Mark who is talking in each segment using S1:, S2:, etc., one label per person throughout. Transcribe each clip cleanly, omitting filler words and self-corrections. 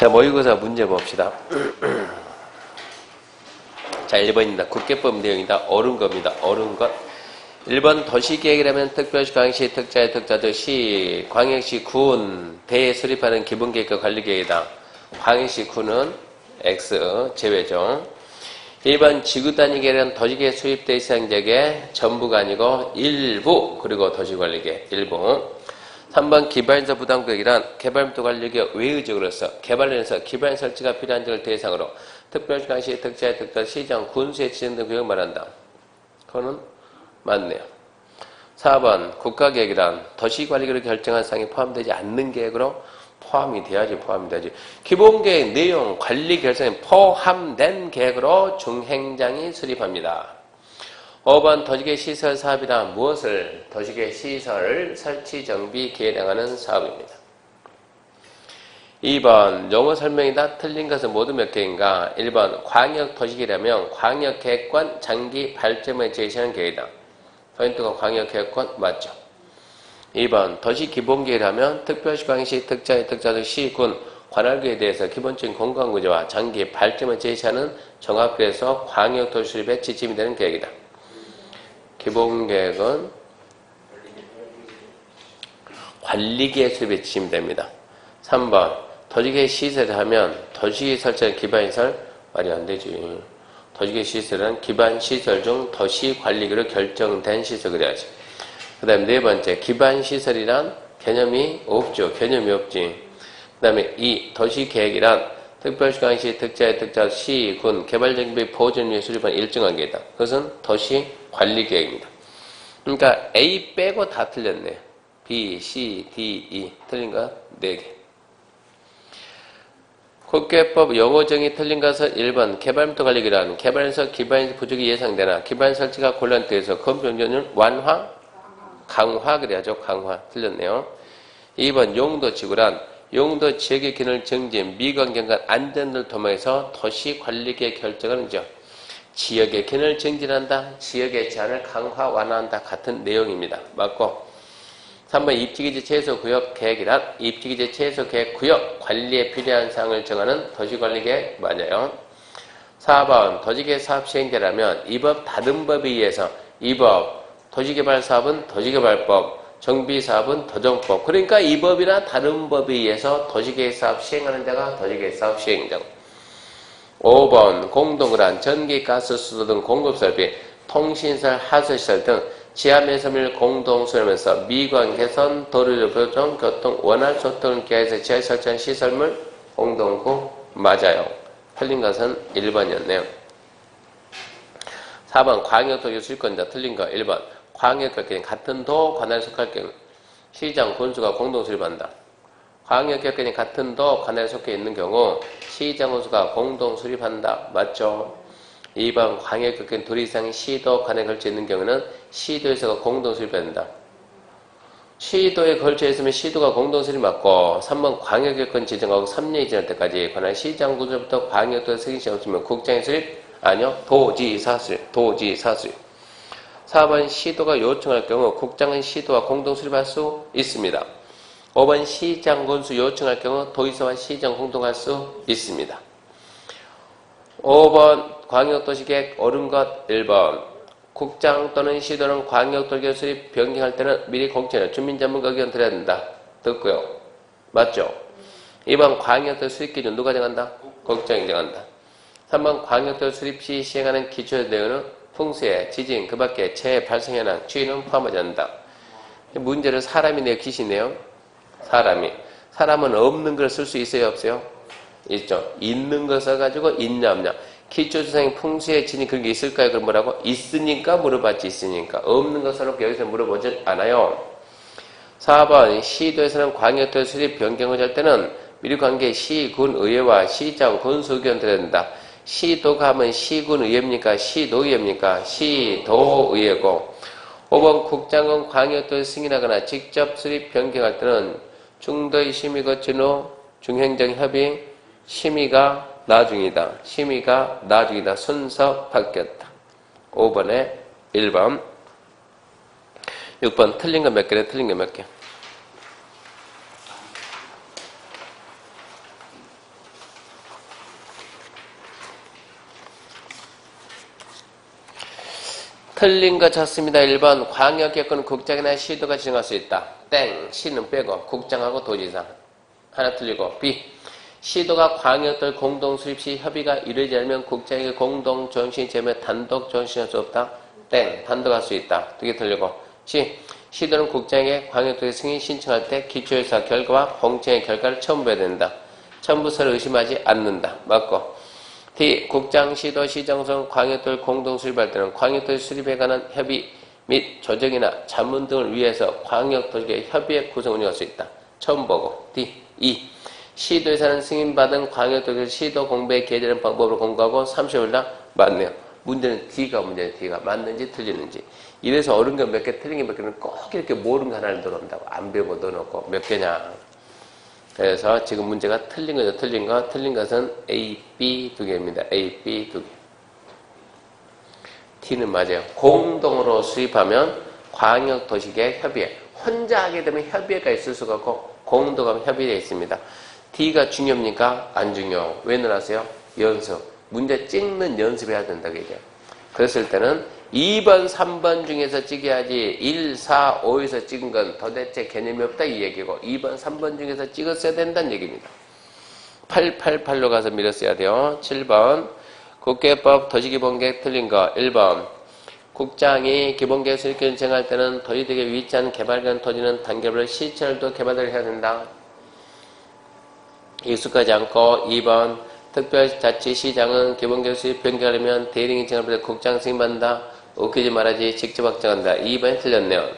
S1: 자, 모의고사 문제 봅시다. 자, 1번입니다. 국계법 내용이다. 옳은 겁니다. 옳은 것. 1번 도시계획이라면 특별시, 광역시, 특자의 특자도 시, 광역시, 군, 대에 수립하는 기본계획과 관리계획이다. 광역시, 군은 X, 제외죠. 1번 지구단위계획은 도시계획 수립 대상지역의 전부가 아니고 일부, 그리고 도시관리계획, 일부. 3번 기반서 부담구역이란 개발부터 관리계획 외의적으로서 개발련에서 기반 설치가 필요한 지역을 대상으로 특별시, 광역시, 특자의 특자, 시장, 군수에 지정된 구역을 말한다. 그거는 맞네요. 4번 국가계획이란 도시관리계획을 결정한 사항이 포함되지 않는 계획으로 포함이 돼야지. 기본계획 내용 관리 결정에 포함된 계획으로 중행장이 수립합니다. 5번 도시계획 시설 사업이란 무엇을? 도시계획 시설 설치 정비 계획하는 사업입니다. 2번 용어 설명이다. 틀린 것은 모두 몇 개인가? 1번 광역 도시계획이라면 광역계획권 장기 발전을 제시하는 계획이다. 포인트가 광역계획권 맞죠? 2번 도시기본계획이라면 특별시, 광역시, 특자의 특자도 시, 군, 관할구에 대해서 기본적인 공간구조와 장기 발전을 제시하는 종합계획에서 광역도시 수립의 지침이 되는 계획이다. 기본계획은 관리계획 수립의 지침이 됩니다. 3번 도시계획 시설을 하면 도시 설치는 기반시설 말이 안 되지. 도시계획 시설은 기반시설 중 도시관리계획으로 결정된 시설 그래야지. 그 다음에 네 번째 기반시설이란 개념이 없죠. 개념이 없지. 그 다음에 2. 도시계획이란 특별시, 광역시, 특자의 특자, 시, 군, 개발정비 보존 위에 수립한 일정한 계획이다. 그것은 도시관리계획입니다. 그러니까 A 빼고 다 틀렸네. B, C, D, E 틀린 거 4개. 국계법 용어정의 틀린 것은 1번 개발부터 관리계획이란 개발에서 기반시 부족이 예상되나 기반 설치가 곤란돼서 건축용적률 완화, 강화 그래야죠. 강화 틀렸네요. 2번 용도지구란 용도 지역의 기능을 정지해 미관경관 안전을 도모해서 도시관리계획 결정하는 지역의 기능을 정진한다. 지역의 제한을 강화 완화한다. 같은 내용입니다. 맞고 3번 입지기지 최소구역 계획이란 입지기지 최소계획 구역 관리에 필요한 사항을 정하는 도시관리계획 맞아요. 4번 도시계획 사업 시행자라면 이 법 다른 법에 의해서 이 법 도시개발사업은 도시개발법 정비사업은 도정법 그러니까 이 법이나 다른 법에 의해서 도시계획사업 시행하는 자가 도시계획사업 시행자고 5번 공동그란 전기, 가스, 수도 등 공급설비 통신시설, 하수시설 등 지하면섬을 공동 수행하면서 미관 개선, 도로 교통, 교통, 원활 소통을 기하해서 지하에 설치한 시설물 공동구 맞아요. 틀린 것은 1번이었네요. 4번 광역도시 수립권자 틀린 거 1번 광역교회는 같은 도 관할에 속할 경우 시장, 군수가 공동 수립한다. 광역교회는 같은 도 관할에 속해 있는 경우 시장, 군수가 공동 수립한다. 맞죠? 2번 광역교회는 둘 이상 시도 관할에 걸쳐 있는 경우는 시도에서 공동 수립한다. 시도에 걸쳐 있으면 시도가 공동 수립 맞고 3번 광역교회권 지정하고 3년이 지날 때까지 관할 시장, 군수부터 광역도에 승인시 없으면 국장의 수립 아니요. 도지사 수립. 4번 시도가 요청할 경우 국장은 시도와 공동 수립할 수 있습니다. 5번 시장, 군수 요청할 경우 도의사와 시장 공동할 수 있습니다. 5번 광역도시계획 옳은 것 1번 국장 또는 시도는 광역도시계획 수립 변경할 때는 미리 공청회 주민전문가 의견 드려야 된다. 듣고요. 맞죠? 2번 광역도시 수립 기준 누가 정한다? 국장이 정한다. 3번 광역도시 수립 시 시행하는 기초 내용은 풍수해, 지진, 그 밖에 재해 발생 현황, 주의는 포함하지 않는다. 문제를 사람이 내요, 귀신이네요? 사람은 없는 걸 쓸 수 있어요, 없어요? 있죠. 있는 거 써가지고 있냐, 없냐. 기초조상의 풍수해, 지진 그런 게 있을까요? 그럼 뭐라고? 있으니까 물어봤지, 있으니까. 없는 거 써놓고 여기서 물어보지 않아요. 4번 시도에서는 광역도시 수립 변경을 할 때는 미리 관계 시, 군, 의회와 시장, 군수 의견 드려야 된다. 시도가 하면 시군의회입니까? 시도의회입니까? 시도의회고 5번 국장은 광역도시 승인하거나 직접 수립 변경할 때는 중도의 심의 거친 후 중행정 협의 심의가 나중이다. 순서 바뀌었다. 5번에 1번 6번 틀린 거 몇 개래? 틀린 거 몇 개? 틀린 거 찾습니다. 1번 광역계획은 국장이나 시도가 지정할 수 있다. 땡. 시는 빼고 국장하고 도지사. 하나 틀리고 B. 시도가 광역들 공동 수립 시 협의가 이루어지지 않으면 국장에게 공동 조정시 제외 단독 조정시할 수 없다. 땡. 단독할 수 있다. 두 개 틀리고 C. 시도는 국장에게 광역도의 승인 신청할 때 기초조사 결과와 공청의 결과를 첨부해야 된다. 첨부서를 의심하지 않는다. 맞고 D. 국장, 시도, 시정성, 광역도를 공동 수립할 때는 광역도의 수립에 관한 협의 및 조정이나 자문 등을 위해서 광역도시의 협의회 구성을 운영할 수 있다. 처음 보고 D. E. 시도에서는 승인받은 광역도시 시도 공부에 계절한 방법으로 공부하고 30일 날 맞네요. 문제는 D가 문제예요. D가 맞는지 틀리는지. 이래서 어려운 거 몇 개 틀린 게 몇 개는 꼭 이렇게 모르는 거 하나를 넣어놓는다고. 안 배우고 넣어놓고 몇 개냐. 그래서 지금 문제가 틀린 거죠. 틀린 거. 틀린 것은 A, B 두 개입니다. A, B 두 개. T는 맞아요. 공동으로 수립하면 광역도시계획 협의회. 혼자 하게 되면 협의회가 있을 수가 없고 공동하면 협의회에 있습니다. D가 중요합니까? 안 중요. 왜 넣어놨어요? 연습. 문제 찍는 연습해야 된다고 얘기해요. 그랬을 때는 2번, 3번 중에서 찍어야지 1, 4, 5에서 찍은 건 도대체 개념이 없다 이 얘기고 2번, 3번 중에서 찍었어야 된다는 얘기입니다. 888로 가서 밀었어야 돼요. 7번 국계법 도시기본계획 틀린 거 1번 국장이 기본계획 수립기준 정할 때는 도시되게 위치한 개발된 토지는 단계별로 시설도 개발을 해야 된다. 익숙하지 않고 2번 특별자치시장은 기본계획 수립 변경하려면 대리인이 정할 때 국장 승인받는다. 웃기지 말아야지 직접 확정한다. 2번이 틀렸네요.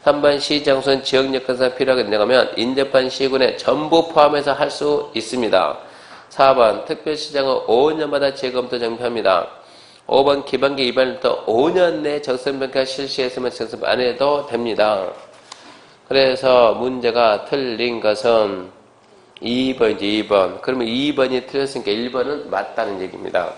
S1: 3번 시장소는 지역여건상 필요하게 되면 인접한 시군에 전부 포함해서 할 수 있습니다. 4번 특별시장은 5년마다 재검토 정비합니다. 5번 기반계 위반부터 5년 내 적성평가 실시했으면 적성 안 해도 됩니다. 그래서 문제가 틀린 것은 2번이지 2번. 그러면 2번이 틀렸으니까 1번은 맞다는 얘기입니다.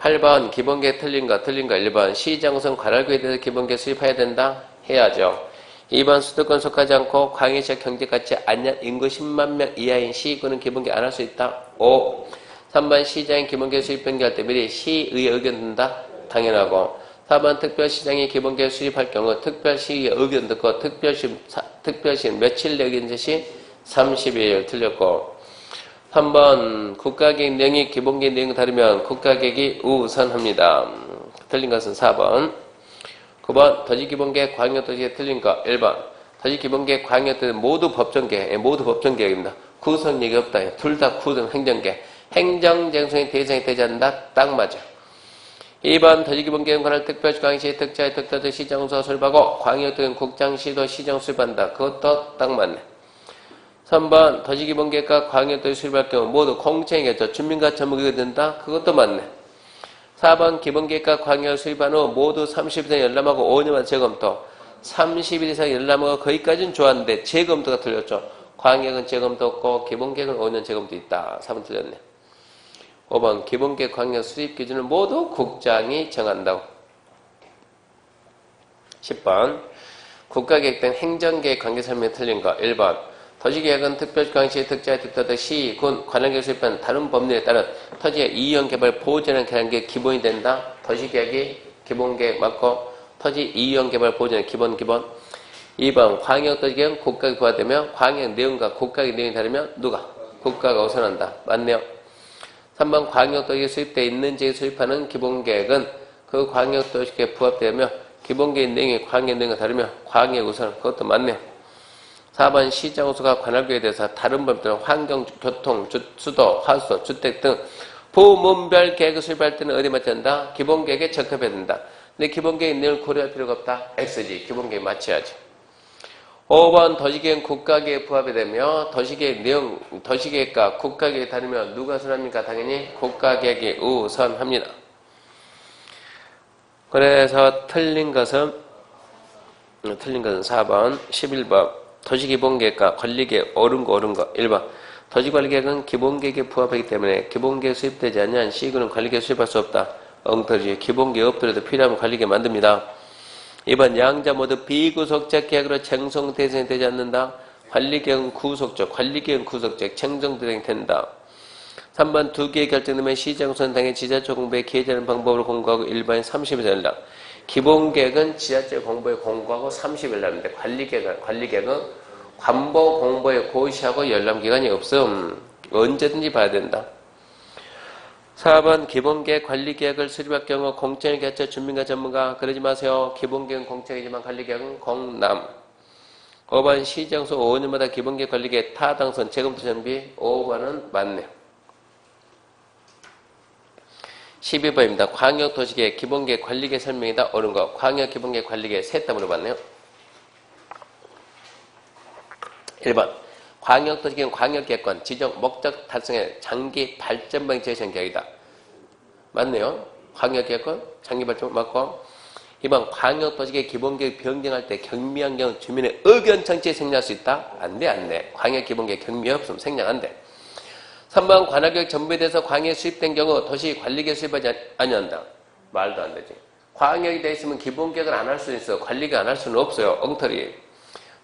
S1: 8번 기본계획 틀린 거 1번 시장우선 관할구에 대해서 기본계획 수립해야 된다? 해야죠. 2번 수도권 속하지 않고 광역시와 경제같이 않는 인구 10만 명 이하인 시군은 기본계획 안 할 수 있다? 5. 3번 시장이 기본계획 수립 변경할 때 미리 시의회 의견 듣는다? 당연하고 4번 특별시장이 기본계획 수립할 경우 특별시의 의견 듣고 특별시는 며칠 내 의견 제시? 30일 틀렸고 3번 국가계획 내용이 기본계획 내용이 다르면 국가계획이 우선합니다. 틀린 것은 4번 9번 도시기본계획 광역도시에 틀린 거 1번 도시기본계획 광역도시 모두 법정계획 모두 법정계획입니다. 구성 얘기 없다. 둘 다 구성 행정계획 행정쟁성의 대상이 되지 않는다. 딱 맞아. 2번 도시기본계획 관할 특별시 광역시 특자의 특자도 시장소 수립하고 광역도시 국장시도 시정 수립한다. 그것도 딱 맞네. 3번 도시기본계획과 광역도시 수립할 경우 모두 공청회겠죠. 주민과 전문가가 된다? 그것도 맞네. 4번 기본계획과 광역 수립한 후 모두 30일 이상 열람하고 5년만 재검토. 30일 이상 열람하고 거기까지는 좋았는데 재검토가 틀렸죠. 광역은 재검토 없고 기본계획은 5년 재검토 있다. 4번 틀렸네. 5번 기본계획 광역 수립 기준을 모두 국장이 정한다고. 10번 국가계획 등 행정계획 관계설명이 틀린 거 1번 도시계획은 특별시광역시 특자의 특도도 시, 군, 관할계획 수립한 다른 법률에 따른 토지의 이용개발 보호전을 개하는 게 기본이 된다. 도시계획이 기본계획 맞고 토지 이용개발 보호전의 기본 2번 광역도시계획은 국가가 부과되며 광역 내용과 국가의 내용이 다르면 누가? 국가가 우선한다. 맞네요. 3번 광역도시계획 수립되어 있는 지역에 수립하는 기본계획은 그 광역도시계획에 부합되며 기본계획 내용이 광역 내용과 다르며 광역 우선. 그것도 맞네요. 4번 시장호수가 관할구에 대해서 다른 법들은 환경, 교통, 수도, 하수도, 주택 등 부문별 계획을 수립할 때는 어디 맞춰야 된다? 기본계획에 적합해야 된다. 근데 기본계획 내용을 고려할 필요가 없다? X지. 기본계획 맞춰야지. 5번 도시계획은 국가계획에 부합이 되며 도시계획 내용, 도시계획과 국가계획이 다르면 누가 우선합니까? 당연히 국가계획이 우선합니다. 그래서 틀린 것은 4번, 11번. 도시기본계획과 관리계획 옳은 거 1번 도시관리계획은 기본계획에 부합하기 때문에 기본계획 수립되지 않는 시군은 관리계획 수립할 수 없다. 엉터리. 기본계획 없더라도 필요하면 관리계획 만듭니다. 2번 양자 모두 비구속적 계획으로 쟁송 대상이 되지 않는다. 관리계획은 구속적, 관리계획은 구속적, 쟁송 대상이 된다. 3번 두 개의 결정되면 시장소는 당연히 지자체 공부에 기회되는 방법으로 공부하고 일반인 30일 연락. 기본계획은 지자체 공부에 공부하고 30일 날인데 관리계획은 관보 공부에 고시하고 열람기간이 없음. 언제든지 봐야 된다. 4번 기본계획 관리계획을 수립할 경우 공청회 개최 주민과 전문가 그러지 마세요. 기본계획은 공청회지만 관리계획은 공남. 5번 시장소 5년마다 기본계획 관리계획 타당선 재검토 준비 5번은 맞네. 12번입니다. 광역도시계획 기본계획 관리계획 설명이다. 옳은 거. 광역기본계획 관리계획 셋 다 물어봤네요. 1번 광역도시계획 광역계획권 지정 목적 달성의 장기 발전방 제시한 계획이다. 맞네요. 광역계획권 장기 발전 맞고 2번 광역도시계획 기본계획 변경할 때 경미한 경우 주민의 의견 청취에 생략할 수 있다. 안 돼, 안 돼. 광역기본계획 경미 없으면 생략 안 돼. 3번 관할계획 전부에 대해서 광역에 수입된 경우 도시관리계획 수립하지 아니한다. 말도 안 되지. 광역이 돼 있으면 기본계획을 안 할 수 있어. 관리계획 안 할 수는 없어요. 엉터리.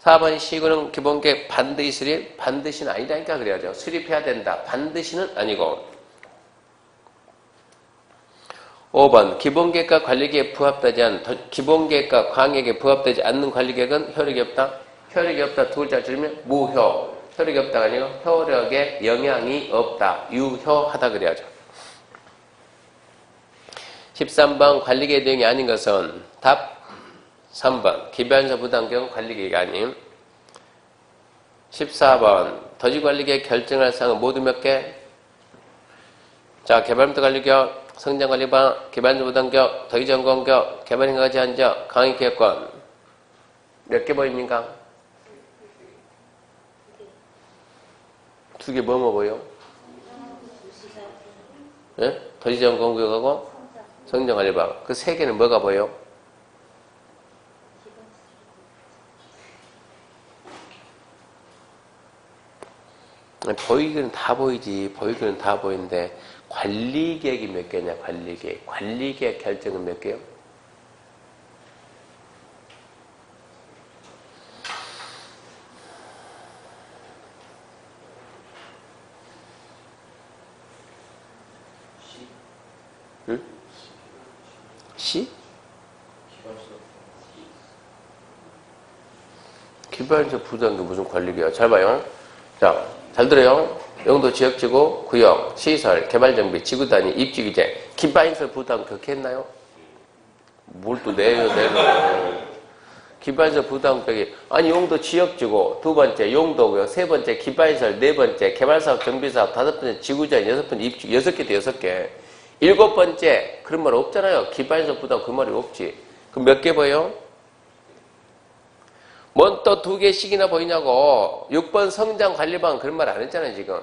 S1: 4번 시군은 기본계획 반드시 수립, 반드시는 아니라니까 그래야죠. 수립해야 된다. 반드시는 아니고. 5번 기본계획과 관리계획 부합되지 않은 기본계획과 광역에 부합되지 않는 관리계획은 효력이 없다. 효력이 없다. 두 글자 줄이면 무효. 효력이 없다가 아니고 효력에 영향이 없다. 유효하다 그래야죠. 13번 관리계획 내용이 아닌 것은 답 3번 기반서 부담경 관리계획이 아님. 14번 도시관리계획 결정할 사항은 모두 몇 개? 자, 개발부터 관리계획, 성장관리방, 기반서 부담경, 도시정공경, 개발행위가 제한적, 강의계획권 몇 개 보입니까? 두 개 뭐 보여? 예? 도시정공구역하고 성장관리방 그 세 개는 뭐가 보여? 보이기는 다 보이지. 보이기는 다 보이는데 관리계획이 몇 개냐? 관리계획. 관리계획 결정은 몇 개요? 응? 시? 기반서 부담도 무슨 관리계획이야? 잘 봐요. 자, 잘 들어요. 영도 지역지구, 구역, 시설, 개발정비, 지구단위, 입지규제, 기반시설 부담 그렇게 했나요? 뭘 또 내요. 기반시설 부담격이 아니 용도 지역지구 두 번째 용도고요. 세 번째 기반시설 네 번째 개발사업 정비사업 다섯 번째 지구단 여섯 번째 입지 여섯 개 돼 여섯 개. 일곱 번째 그런 말 없잖아요. 기반시설 부담 그 말이 없지. 그럼 몇 개 보여? 뭔 또 두 개씩이나 보이냐고. 6번 성장관리방 그런 말 안 했잖아요 지금.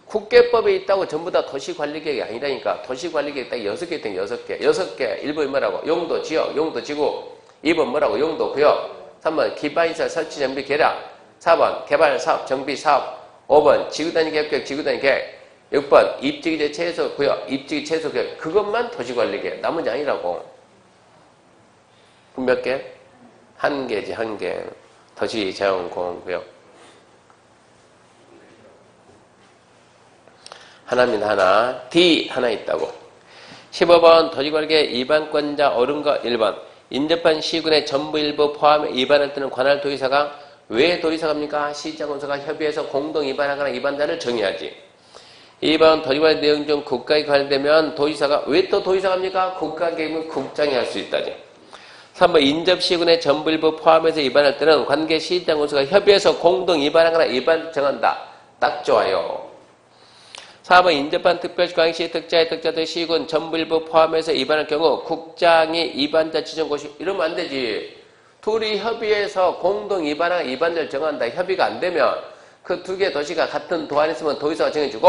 S1: 국계법에 있다고 전부 다 도시관리계획이 아니라니까. 도시관리계획 딱 6개 있던 6개. 6개. 1번 뭐라고? 용도 지역, 용도 지구. 2번 뭐라고? 용도 구역. 3번 기반시설 설치 정비 계략. 4번 개발사업 정비사업. 5번 지구단위 계획 지구단위 계획. 6번 입지규제 최소 구역, 입지규 최소 구역. 그것만 도시관리계획. 나머지 아니라고. 그럼 몇 개? 한 개지 한 개. 도시자원공원구역 하나입니다. 하나. D 하나 있다고. 15번 도시관리계획 위반권자 옳은 거 1번 인접한 시군의 전부 일부 포함해 위반할 때는 관할 도지사가 왜 도지사갑니까? 시장군수가 협의해서 공동 위반하거나 위반자를 정해야지. 2번 도시관리 내용 중 국가에 관련되면 도지사가 왜 또 도지사갑니까? 국가계획은 국장이 할 수 있다지. 3번 인접시군의 전부 일부 포함해서 위반할 때는 관계 시장군수가 협의해서 공동 위반하거나 위반 정한다. 딱 좋아요. 4번 인접한 특별시 광역시 특자의 특자도 시군 전부 일부 포함해서 위반할 경우 국장이 위반자 지정고시 이러면 안 되지. 둘이 협의해서 공동 위반하거나 위반자를 정한다. 협의가 안 되면 그 두 개 도시가 같은 도안에 있으면 도지사가 정해주고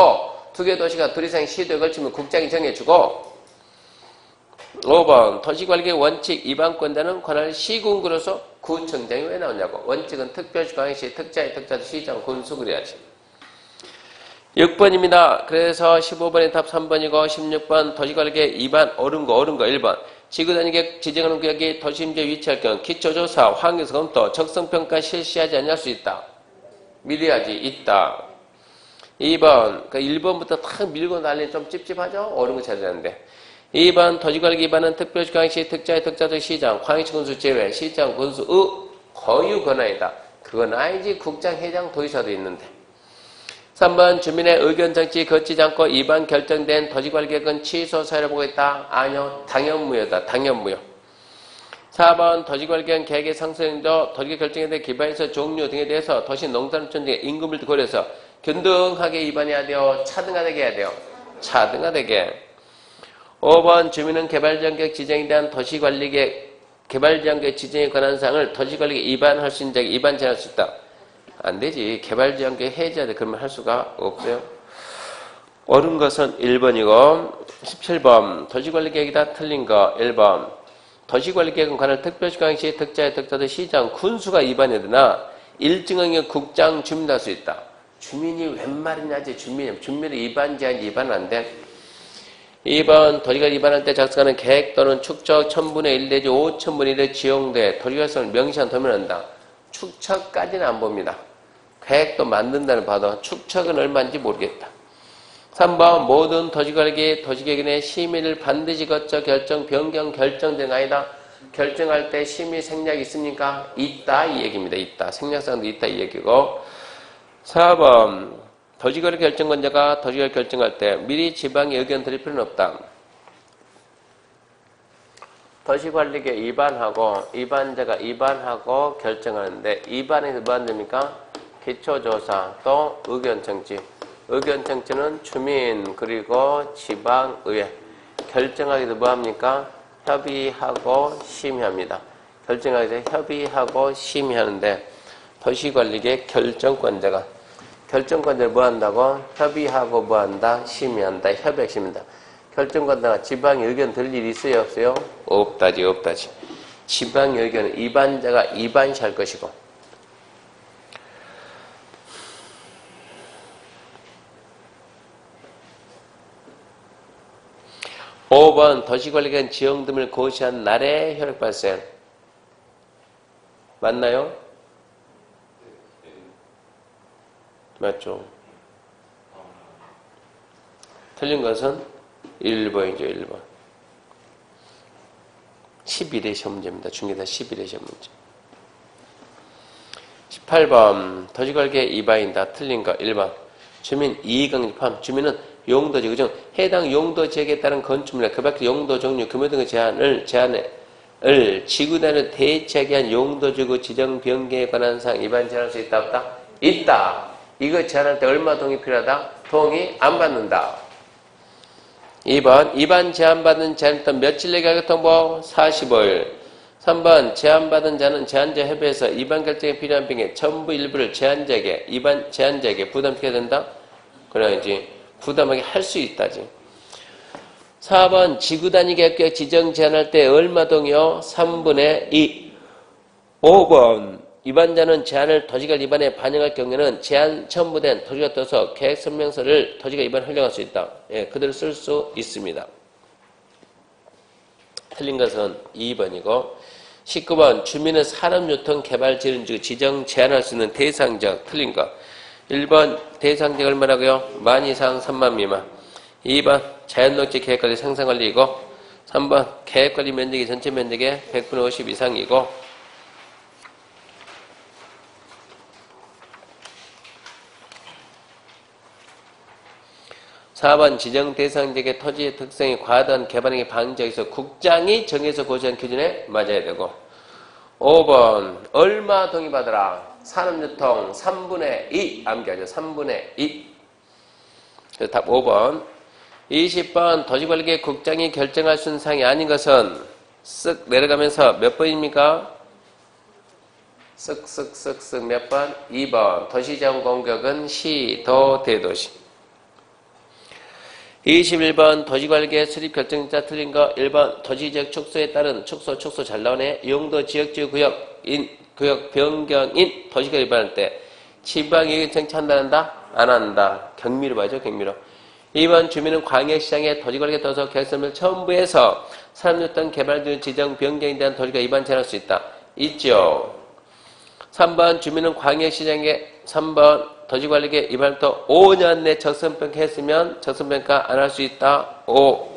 S1: 두 개 도시가 둘 이상 시도에 걸치면 국장이 정해주고 5번 도시관리계획 원칙 위반권자는 관할 시군구로서 구청장이 왜 나오냐고. 원칙은 특별시 광역시 특자의 특자도 시장 군수 그래야지. 6번입니다. 그래서 15번의 답 3번이고 16번 도시관리계획 위반 옳은 거 1번 지구단위계획 지정하는 구역이 도시임지에 위치할 경우 기초조사, 환경성 검토, 적성평가 실시하지 않을 수 있다. 미리 하지 있다. 2번, 그러니까 1번부터 탁 밀고 날리면 좀 찝찝하죠? 어려운 거 찾아야 되는데. 2번, 도시관리 기반은 특별시 광역시 특자의 특자적 시장, 광역시 군수 제외, 시장 군수의 거유 권한이다. 그건 아니지. 국장, 회장, 도의사도 있는데. 3번, 주민의 의견 정치 거치지 않고 위반 결정된 도시관리계획은 취소 사유를 보고 있다. 아니요. 당연무효다. 당연무효. 4번, 도시관리계획 계획의 상승도 도시계획 결정에 대해 기반에서 종료 등에 대해서 도시 농산촌 등의 임금을 고려해서 균등하게 위반해야 돼요. 차등화되게 해야 돼요. 차등화되게. 5번, 주민은 개발지역계획 지정에 대한 도시관리계획, 개발지역계획 지정에 관한 사항을 도시관리계획 위반할 수 있는 자에게 위반 제한할 수 있다. 안 되지. 개발지역계획 해제해야 돼. 그러면 할 수가 없어요. 옳은 것은 1번이고 17번, 도시관리계획이다. 틀린 거 1번. 도시관리계획은 관할 특별시 광역시 특자의 특자도 시장 군수가 위반해야 되나 일정하게 국장 주민도 할 수 있다. 주민이 웬 말이냐지. 주민의 위반 제한이 위반 안 돼. 2번, 도시관리 위반할 때 작성하는 계획 또는 축척 1000분의 1 내지 5000분의 1의 지용도에 도시관리성을 명시한 도면한다. 축척까지는 안 봅니다. 계획도 만든다는 봐도 축척은 얼마인지 모르겠다. 3번, 모든 도시계획 내 심의를 반드시 거쳐 결정, 변경, 결정 등 아니다. 결정할 때 심의 생략이 있습니까? 있다 이 얘기입니다. 있다. 생략사항도 있다 이 얘기고. 4번, 도시계획 결정권자가 도시계획 결정할 때 미리 지방의 의견 드릴 필요는 없다. 도시관리계획 위반자가 위반하고 결정하는데 위반에서 뭐 한답니까? 기초조사 또 의견청지. 의견청지는 주민 그리고 지방의회. 결정하기도 뭐합니까? 협의하고 심의합니다. 결정하기 위해서 협의하고 심의하는데 도시관리계획 결정권자를 뭐 한다고? 협의하고 뭐 한다? 심의한다. 협약 심의한다. 결정권자가 지방의 의견 들을 일이 있어요? 없어요? 없다지. 지방의 의견은 위반자가 위반시할 것이고. 5번, 도시관리계획 지형 등을 고시한 날에 효력 발생. 맞나요? 맞죠? 틀린 것은 1번이죠, 1번. 11회 시험 문제입니다. 중개사 11회 시험 문제. 18번, 도시관리계획 위반이다. 틀린 거 1번. 주민 이익강조 포함. 주민은 용도지, 그죠? 해당 용도 지역에 따른 건축물이나 그 밖의 용도 종류, 규모 등의 제한을 지구단을 대체하게 한 용도지구 지정 변경에 관한 사항 위반 제한할 수 있다, 없다? 있다. 이거 제한할 때 얼마 동의 필요하다? 동의 안 받는다. 2번, 위반 제한받은 자는 며칠 내에 가격통보? 45일. 3번, 제한받은 자는 제한자 협의에서 위반 결정에 필요한 병의 전부 일부를 제한자에게 부담시켜야 된다? 그래야지. 부담하게 할 수 있다지. 4번, 지구단위 계획 지정 제한할 때 얼마 동의요? 3분의 2. 5번, 위반자는 제한을 도시관 위반에 반영할 경우에는 제한 첨부된 도시가 떠서 계획 설명서를 도시가 위반 활용할 수 있다. 예, 그대로 쓸 수 있습니다. 틀린 것은 2번이고 19번, 주민은 산업유통 개발 지원지구 지정 제한할 수 있는 대상적. 틀린 거. 1번, 대상적 얼마라고요? 10,000 이상 3만 미만. 2번, 자연녹지 계획관리 생산관리이고 3번, 계획관리 면적이 전체 면적의 100분의 50 이상이고 4번, 지정 대상지역의 토지의 특성이 과다한 개발행위 방지하기 위해서 국장이 정해서 고시한 기준에 맞아야 되고 5번, 얼마 동의받으라? 산업유통 3분의 2 암기하죠. 3분의 2. 그래서 답 5번. 20번, 도시관리계획 국장이 결정할 수 있는 사항이 아닌 것은 쓱 내려가면서 몇 번입니까? 쓱 몇 번? 2번. 도시지원 공격은 시, 도, 대도시. 21번, 도시관리계획 수립 결정자 틀린 거 1번, 도시지역 축소에 따른 축소 잘 나오네. 용도 지역지구 구역 변경인 도시계획 위반할 때 지방의견 청취한다? 안 한다. 경미로 봐야죠. 경미로. 2번, 주민은 광역시장에 도시관리계획 떠서 계획서를 첨부해서 산업유통 개발 등 지정 변경에 대한 도시가 위반 제한할 수 있다. 있죠. 3번, 주민은 광역시장에 3번 도시관리계 이발부터 5년 내 적성평가 했으면 적성평가 안 할 수 있다. 5.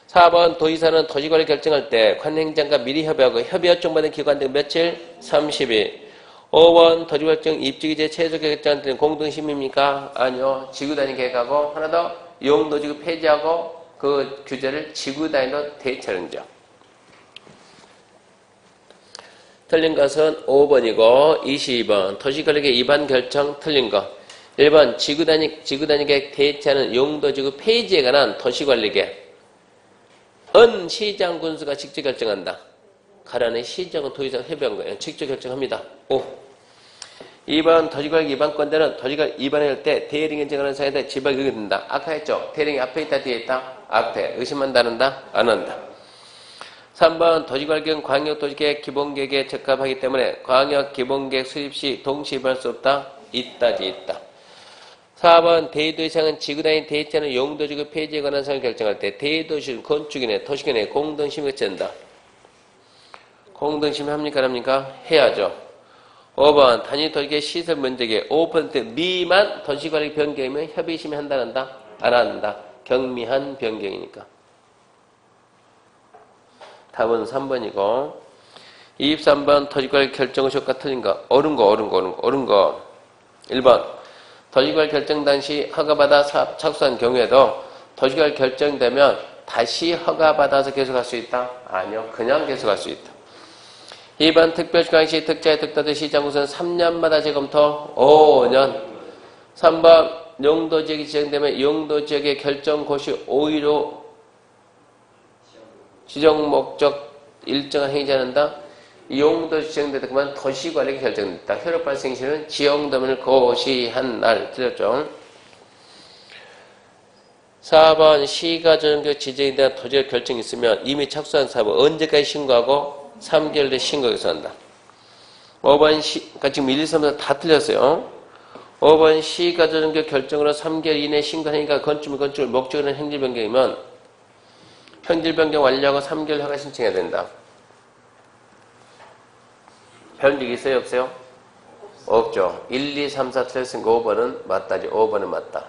S1: 4번 도지사는 도시관리 결정할 때 관행장과 미리 협의하고 협의 요청받은 기관 등 며칠? 30일. 5번 도시결정 입지기재 최소 결정한테는 공동심입니까? 아니요. 지구단위 계획하고 하나 더 용도지구 폐지하고 그 규제를 지구단위로 대체하는 점. 틀린 것은 5번이고 22번 도시관리계 위반 결정 틀린 거. 1번 지구단위 계획 대체하는 용도지구 폐지에 관한 도시관리계 은 시장 군수가 직접 결정한다. 가라는 시정은 도지사가 협의한 거예요. 직접 결정합니다. 5. 2번 도시관리 위반건대는 도시관리 위반할 때 대리인 인정하는 사회에 지발 의견된다. 아까 했죠. 대리인이 앞에 있다 뒤에 있다. 앞에. 의심한다 안 한다? 안 한다. 3번 도시관리계획은 광역도시계획 기본계획에 적합하기 때문에 광역기본계획 수립 시 동시 위반할 수 없다. 있다지 있다. 4번 대도시장은 지구단위 대체하는 용도지구 폐지에 관한 사항을 결정할 때 대도시는 건축인의 도시계획 공동심의가 된다. 공동심의 합니까? 안 합니까? 해야죠. 5번 단위 도시계획 시설 면적의 5% 미만 도시관리 변경이면 협의심의 한다 안 한다? 안 한다. 경미한 변경이니까. 답은 3번이고 23번 도시관리 결정의 효과 틀린 거. 옳은 거. 1번 도시관리 결정 당시 허가받아 사업 착수한 경우에도 도시관리 결정되면 다시 허가받아서 계속할 수 있다? 아니요. 그냥 계속할 수 있다. 2번 특별시광시 특자의 특다들 시장구선 3년마다 재검토 5년. 3번 용도지역이 지정되면 용도지역의 결정 고시 5위로 지정 목적 일정한 행위자 한다. 용도 지정되다 그만 도시관리가 결정됐다. 혈육 발생 시는 지형도면을 고시한 날. 틀렸죠? 4번 시가 조정교육 지정에 대한 도지역 결정이 있으면 이미 착수한 사업을 언제까지 신고하고 3개월 내 신고 개선한다. 5번 그러니까 지금 1, 2, 3, 4 다 틀렸어요. 5번 시가 조정교육 결정으로 3개월 이내 신고하니까 건축을 목적으로 하는 행질 변경이면 행질 변경 완료하고 3개월 허가 신청해야 된다. 배운 적 있어요? 없어요? 없죠. 1, 2, 3, 4 틀렸으니까 5번은 맞다지. 5번은 맞다.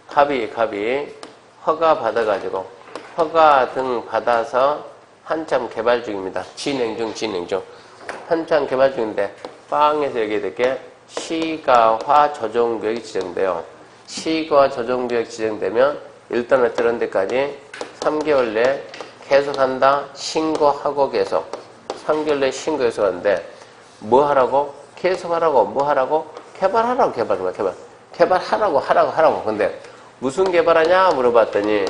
S1: 갑이 허가 받아가지고 허가 등 받아서 한참 개발 중입니다. 진행 중. 한참 개발 중인데 빵에서 얘기해 드릴게 시가화 조정구역이 지정돼요. 시가화 조정구역이 지정되면 일단 어쩌는 데까지 3개월 내에 계속한다. 신고하고 계속. 3개월 내에 신고 계속하는데 뭐 하라고? 계속하라고. 뭐 하라고? 개발하라고. 개발하라고. 근데 무슨 개발하냐 물어봤더니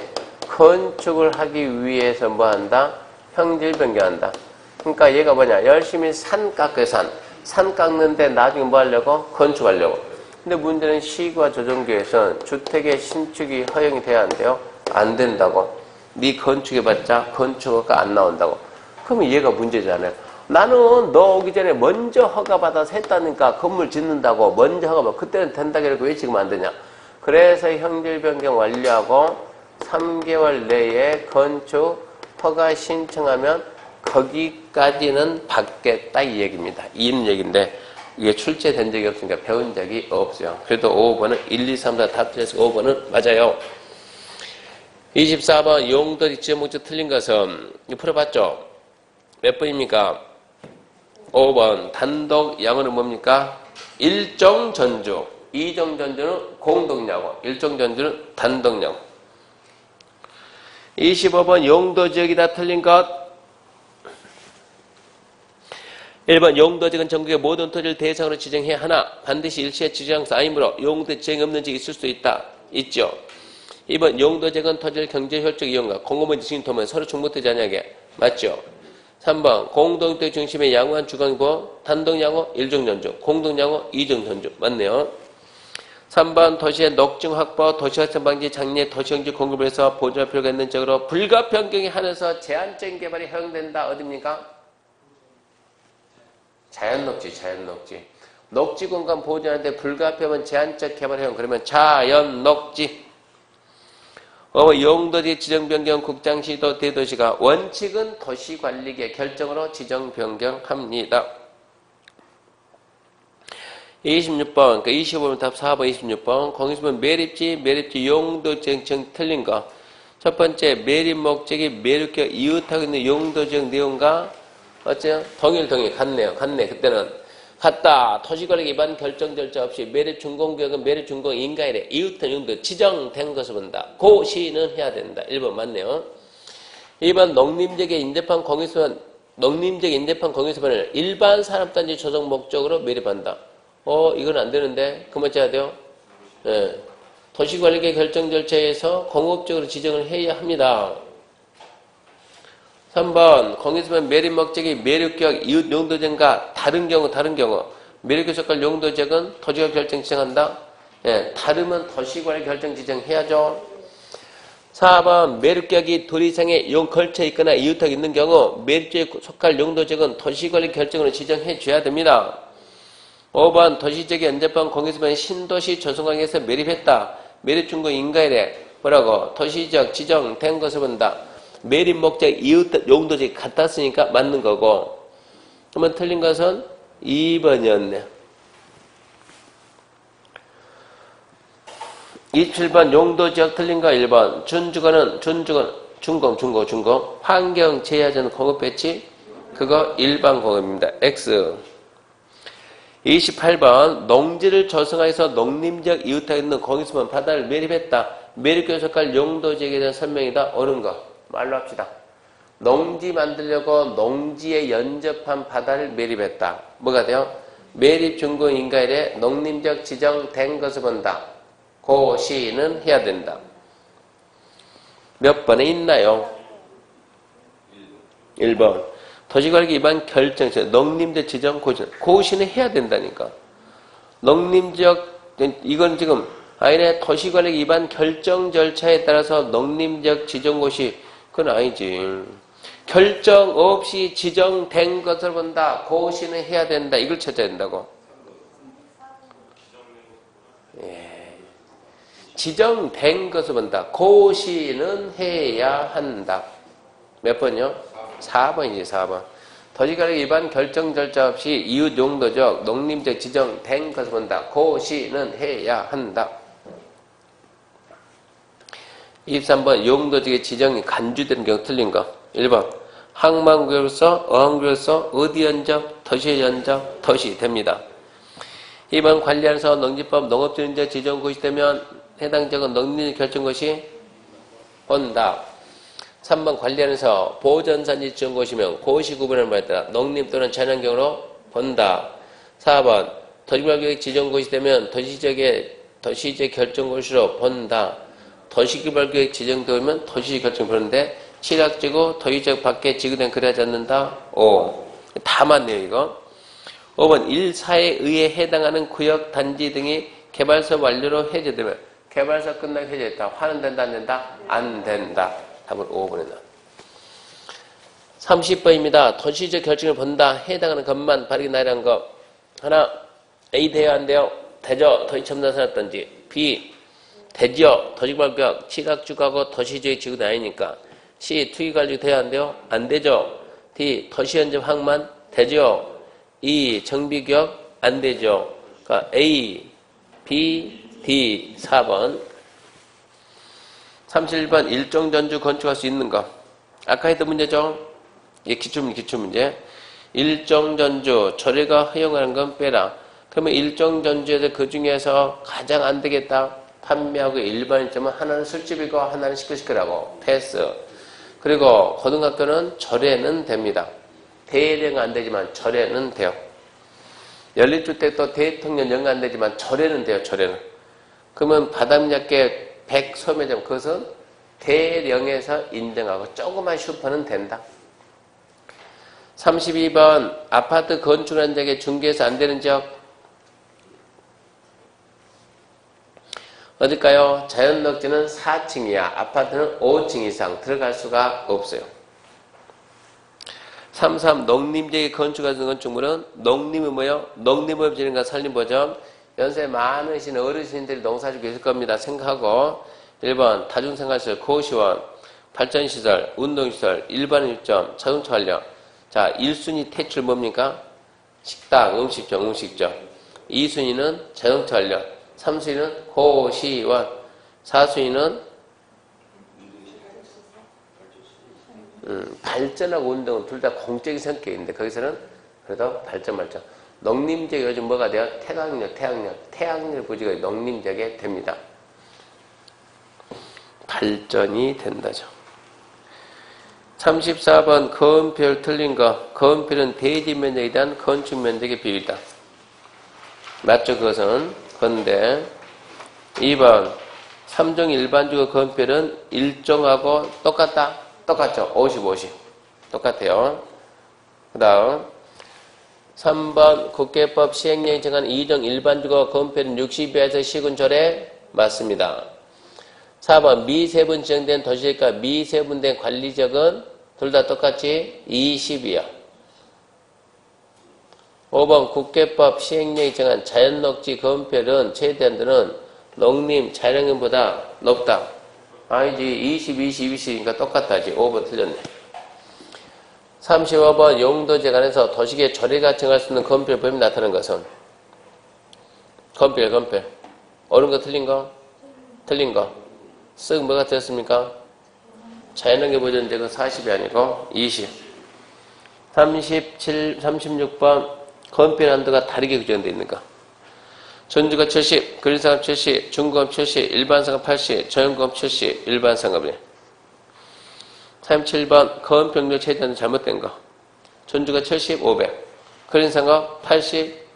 S1: 건축을 하기 위해서 뭐 한다? 형질 변경한다. 그러니까 얘가 뭐냐? 열심히 산 깎아요. 산 깎는데 나중에 뭐 하려고? 건축하려고. 근데 문제는 시가 조정구에서는 주택의 신축이 허용이 돼야 한대요. 안 된다고. 네 건축해봤자 건축허가 안 나온다고. 그러면 얘가 문제잖아요. 나는 너 오기 전에 먼저 허가받아서 했다니까 건물 짓는다고 먼저 허가받아. 그때는 된다고 해도 왜 지금 안 되냐. 그래서 형질 변경 완료하고 3개월 내에 건축 허가 신청하면 거기까지는 받겠다 이 얘기입니다. 이 얘기인데 이게 출제된 적이 없으니까 배운 적이 없어요. 그래도 5번은 1, 2, 3, 4 다 틀려서 5번은 맞아요. 24번 용도 지정 목적 틀린 것은 풀어봤죠? 몇 번입니까? 5번 단독 양호는 뭡니까? 일정 전주. 이정 전주는 공동 양호. 일정 전주는 단독 양호. 25번 용도 지역이다 틀린 것. 1번 용도 지역은 전국의 모든 토지를 대상으로 지정해야 하나 반드시 일시에 지정장소 아니므로 용도 지역이 없는 지역이 있을 수 있다. 있죠. 2번 용도 지역은 토지를 경제효율적 이용과 공공물질 증진 도면 서로 충분되지 않게 맞죠. 3번 공동주택 중심의 양호한 주거이고 단독양호 일정전주, 공동양호 이정전주 맞네요. 3번 도시의 녹증 확보, 도시활성 방지, 장래 도시형질 공급을 해서 보존할 필요가 있는 쪽으로 불가 변경에 한해서 제한적인 개발이 허용된다. 어딥니까? 자연녹지. 녹지 공간 보존하는데 불가피하면 제한적 개발 허용. 그러면 자연녹지. 용도지 지정 변경 국장시도 대도시가 원칙은 도시관리계 결정으로 지정 변경합니다. 26번, 그러니까 25번 답 4번, 26번. 거기서 보면 매립지 용도지정 틀린 거. 첫 번째, 매립 목적이 매립격 이웃하고 있는 용도지정 내용과 어째요? 동일, 같네. 그때는 같다. 토지거래 위반 결정 절차 없이 매립 준공구역은 매립 준공 인가이래. 이웃한 용도 지정된 것을 본다. 그 시는 해야 된다. 1번 맞네요. 2번 농림지역의 인접한 공유수반을 일반 산업단지 조성 목적으로 매립한다. 이건 안 되는데 그만 해야 돼요. 예. 도시관리계 결정 절차에서 공업적으로 지정을 해야 합니다. 3번 공유수반 매립 목적이 매립격 이웃 용도지역과 다른 경우 매립격 속할 용도지역은 도시관리 결정 지정한다. 예. 다르면 도시관리 결정 지정해야죠. 4번 매립격이 돌 이상의 걸쳐 있거나 이웃하고 있는 경우 매립지에 속할 용도지역은 도시관리 결정으로 지정해 줘야 됩니다. 5번 도시지역에 연접한 공유수반이 신도시 조성강에서 매립했다. 매립준공 인가이래. 뭐라고? 도시지역 지정된 것을 본다. 매립 목적 이웃 용도지역이 같았으니까 맞는 거고. 그러면 틀린 것은 2번이었네. 27번 용도지역 틀린 거 1번. 준공. 환경 제하전 공업 배치. 그거 일반 공업입니다. X. 28번 농지를 조성하여서 농림지역 이웃하고 있는 공유수반 바다를 매립했다. 매립교에 속할 용도지역에 대한 설명이다. 옳은 거. 말로 합시다. 농지 만들려고 농지에 연접한 바다를 매립했다. 뭐가 돼요? 매립 준공 인가일에 농림지역 지정된 것을 본다. 그 시는 해야 된다. 몇 번에 있나요? 1번. 도시관리 위반 결정서, 농림지역 지정 고시는 해야 된다니까. 농림지역, 이건 지금, 아니네, 도시관리 위반 결정 절차에 따라서 농림지역 지정고시, 그건 아니지. 결정 없이 지정된 것을 본다. 고시는 해야 된다. 이걸 찾아야 된다고. 예. 지정된 것을 본다. 고시는 해야 한다. 몇 번이요? 4번이지, 4번. 도시관리 위반 결정 절차 없이 이웃 용도적 농림지역 지정된 것을 본다. 고시는 해야 한다. 23번 용도지역의 지정이 간주되는 경우 틀린 거. 1번 항만구역으로서 어항구역으로서 어디 연적, 도시의 연적, 도시 됩니다. 2번 관리하면서 농지법 농업지원지역 지정고시 되면 해당 지역은 농림지역 결정고시 본다. 3번 관리하면서 보전산지 지정고시면 고시 구분을 말했다. 농림 또는 자연환경으로 본다. 4번 도시개발구역 지정고시 되면 도시지역 결정고시로 본다. 도시개발구역 지정되면 도시지역 결정 보는데 칠학지구 도시지역 밖에 지구된 그래하지 않는다. 5. 다 맞네요 이거. 5번 1, 4에 의해 해당하는 구역, 단지 등이 개발사업 완료로 해제되면 개발사업 끝나고 해제됐다. 화는 된다 안 된다? 안 된다. 답은 5번에 나. 30번입니다. 도시지역 결정을 본다. 해당하는 것만 바르게 나열한 거. 하나, A 돼요, 안 돼요? 되죠? 도시첨단산업단지. B, 되죠? 도시개발구역, 칠학주거하고 도시지역 지구는 아니니까. C, 투기관리 돼요, 안 돼요? 안 되죠? D, 도시연접 항만 되죠? E, 정비구역 안 되죠? 그러니까 A, B, D, 4번. 31번 일정전주 건축할 수 있는 거. 아까 했던 문제죠? 이게 기출문제. 일정전주 조례가 허용하는 건 빼라. 그러면 일정전주에서 그 중에서 가장 안 되겠다. 판매하고 일반점은 하나는 술집이고 하나는 시끌시끌하고 패스. 그리고 고등학교는 절에는 됩니다. 대령 안 되지만 절에는 돼요. 연립주택도 대통령 연가 안 되지만 절에는 돼요. 절에는. 그러면 바닥약계 100소매점 그것은 대령에서 인정하고 조그만 슈퍼는 된다. 32번 아파트 건축한 적에 중개해서 안 되는 지역 어딜까요? 자연녹지는 4층이야. 아파트는 5층 이상 들어갈 수가 없어요. 33 농림지역에 건축하는 건축물은 농림이 뭐예요? 농림업진과 산림보전. 연세 많으신 어르신들이 농사짓고 계실 겁니다. 생각하고 1번 다중생활시설, 고시원, 발전시설, 운동시설, 일반음식점, 자동차 관련. 자, 1순위 퇴출 뭡니까? 식당, 음식점. 2순위는 자동차 관련, 3순위는 고시원, 4순위는 발전하고 운동은 둘 다 공적인 성격인데 거기서는 그래도 발전. 농림지역이 요즘 뭐가 돼요? 태양열 부지가 농림지역에 됩니다. 발전이 된다죠. 34번 거음표를 틀린 거. 거음표는 대지 면적에 대한 건축 면적의 비율이다. 맞죠? 그것은. 그런데 2번 3종 일반주거 거음표는 일종하고 똑같다? 똑같죠? 50, 50. 똑같아요. 그 다음 3번 국계법 시행령이 정한 2종 일반주거 거음표는 60이하에서 시군절에 맞습니다. 4번 미세분 지정된 도시지역과 미세분된 관리지역은 둘 다 똑같이 20이야. 5번 국계법 시행령이 정한 자연녹지 거음표는 최대한도는 농림 자연환경보다 높다. 아니지 20, 20, 20이니까 똑같다지. 5번 틀렸네. 35번 용도지역 안에서 도시계획 조례가 정할 수 있는 건별 범위 나타나는 것은 건별 옳은 거 틀린 거? 틀린 거. 쓱 뭐가 되었습니까? 자연환경 보존지역은 40이 아니고 20. 36번 건별 한도가 다르게 규정되어 있는 거. 전주가 70, 근린상업 70, 중공업 70, 일반상업 80, 저연공업 70, 일반상업이. 37번 거음평균 최대한 잘못된 거. 전주가 70, 500. 근린상업 80,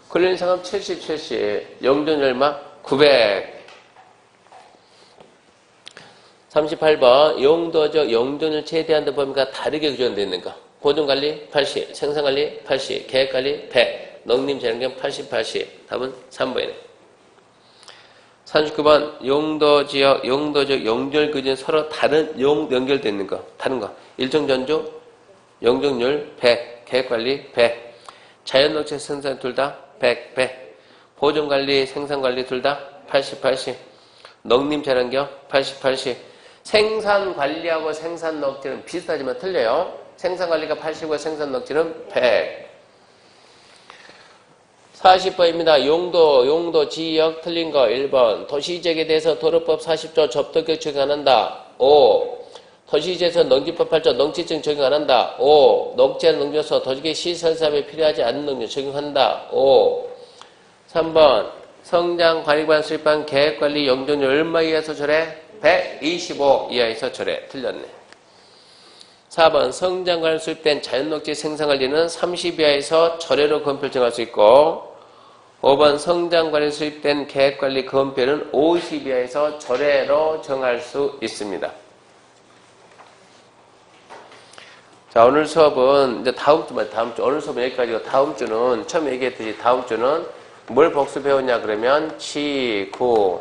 S1: 근린상업 70, 70. 영전이 얼마? 900. 38번 용도적 용적률 최대한도 범위가 다르게 규정되어 있는 거. 보존관리 80, 생산관리 80, 계획관리 100, 농림자연경 80, 80. 답은 3번이네. 39번 용도지역, 용도적 용적률 기준 서로 다른 연결되어 있는 거. 다른 거. 일정전주, 용적률 100, 계획관리 100, 자연녹지 생산 둘 다 100, 100, 보존관리, 생산관리 둘 다 80, 80, 농림자연경 80, 80. 생산관리하고 생산녹지는 비슷하지만 틀려요. 생산관리가 80이고 생산녹지는 100. 40번입니다. 용도, 지역 틀린 거 1번. 도시지역에 대해서 도로법 40조 접토격 적용 안 한다. 5. 도시지역에서 농지법 8조 농지증 적용 안 한다. 5. 녹지한 농지로서 도시계획 시설사업에 필요하지 않는 농지 적용한다. 5. 3번. 성장관리관 수립한 계획관리 용적률 얼마 이하에서 절해? 125 이하에서 절해. 틀렸네. 4번 성장관리 수립된 자연녹지 생산관리는 30 이하에서 절해로 건표를 정할 수 있고 5번 성장관리 수립된 계획관리 건표는 50 이하에서 절해로 정할 수 있습니다. 자, 오늘 수업은 이제 다음 주 오늘 수업은 여기까지고 다음 주는 처음에 얘기했듯이 다음 주는 뭘 복수 배우냐 그러면 치, 구,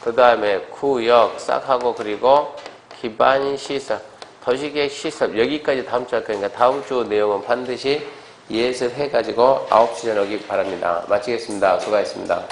S1: 그 다음에 구역 싹 하고 그리고 기반 시설 도시계획 시설 여기까지 다음 주 할 거니까 다음 주 내용은 반드시 예습해가지고 9시 전에 오기 바랍니다. 마치겠습니다. 수고하셨습니다.